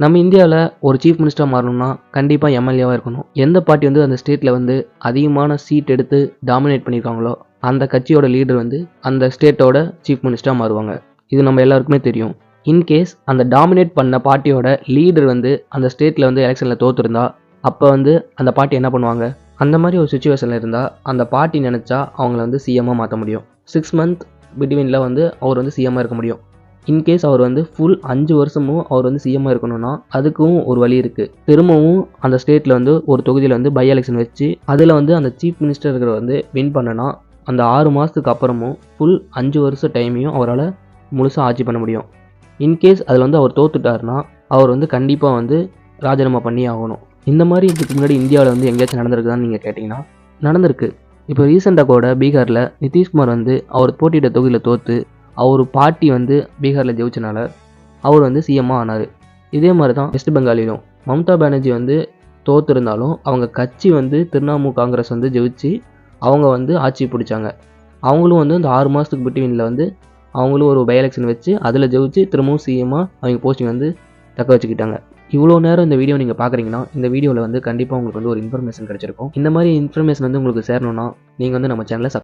நம்ம இந்தியாவில் ஒரு சீஃப் மினிஸ்டராக மாறணும்னா கண்டிப்பாக எம்எல்ஏவாக இருக்கணும். எந்த பார்ட்டி வந்து அந்த ஸ்டேட்டில் வந்து அதிகமான சீட் எடுத்து டாமினேட் பண்ணியிருக்காங்களோ அந்த கட்சியோட லீடர் வந்து அந்த ஸ்டேட்டோட சீஃப் மினிஸ்டராக மாறுவாங்க. இது நம்ம எல்லாருக்குமே தெரியும். இன்கேஸ் அந்த டாமினேட் பண்ண பார்ட்டியோட லீடர் வந்து அந்த ஸ்டேட்டில் வந்து எலெக்ஷனில் தோற்றுருந்தா அப்போ வந்து அந்த பார்ட்டி என்ன பண்ணுவாங்க? அந்த மாதிரி ஒரு சுச்சுவேஷனில் இருந்தால் அந்த பார்ட்டி நினச்சா அவங்கள வந்து சிஎம்மாக மாற்ற முடியும். 6 மந்த் பிட்வீனில் வந்து அவர் வந்து சிஎம்மாக இருக்க முடியும். இன்கேஸ் அவர் வந்து ஃபுல் 5 வருஷமும் அவர் வந்து சிஎம்மாக இருக்கணும்னா அதுக்கும் ஒரு வழி இருக்குது. திரும்பவும் அந்த ஸ்டேட்டில் வந்து ஒரு தொகுதியில் வந்து பை எலெக்ஷன் வச்சு அதில் வந்து அந்த சீஃப் மினிஸ்டர் இருக்கிற வந்து வின் பண்ணனா அந்த 6 மாதத்துக்கு அப்புறமும் ஃபுல் 5 வருஷம் டைமையும் அவரால் முழுசாக ஆட்சி பண்ண முடியும். இன்கேஸ் அதில் வந்து அவர் தோத்துட்டாருன்னா அவர் வந்து கண்டிப்பாக வந்து ராஜினாமா பண்ணி ஆகணும். இந்த மாதிரி இதுக்கு முன்னாடி இந்தியாவில் வந்து எங்கேயாச்சும் நடந்திருக்குதான்னு நீங்கள் கேட்டிங்கன்னா நடந்திருக்கு. இப்போ ரீசெண்டாக கூட பீகாரில் நிதிஷ்குமார் வந்து அவர் போட்டியிட்ட தொகுதியில் தோற்று அவர் பார்ட்டி வந்து பீகாரில் ஜெயிச்சனால அவர் வந்து சிஎம்மாக ஆனார். இதே மாதிரி தான் வெஸ்ட் பெங்காலிலும் மம்தா பானர்ஜி வந்து தோற்றுருந்தாலும் அவங்க கட்சி வந்து திரிணாமுல் காங்கிரஸ் வந்து ஜெயிச்சு அவங்க வந்து ஆட்சி பிடிச்சாங்க. அவங்களும் வந்து அந்த 6 மாதத்துக்கு பிட்வீனில் வந்து அவங்களும் ஒரு பை எலெக்ஷன் வச்சு அதில் ஜெயிச்சு திரும்பவும் சிஎம்மாக அவங்க போஸ்டிங் வந்து தக்க வச்சுக்கிட்டாங்க. இவ்வளோ நேரம் இந்த வீடியோ நீங்கள் பார்க்குறீங்கன்னா இந்த வீடியோவில் வந்து கண்டிப்பாக உங்களுக்கு வந்து ஒரு இன்ஃபர்மேஷன் கிடச்சிருக்கும். இந்த மாதிரி இன்ஃபர்மேஷன் வந்து உங்களுக்கு சேரணும்னா நீங்கள் வந்து நம்ம சேனலை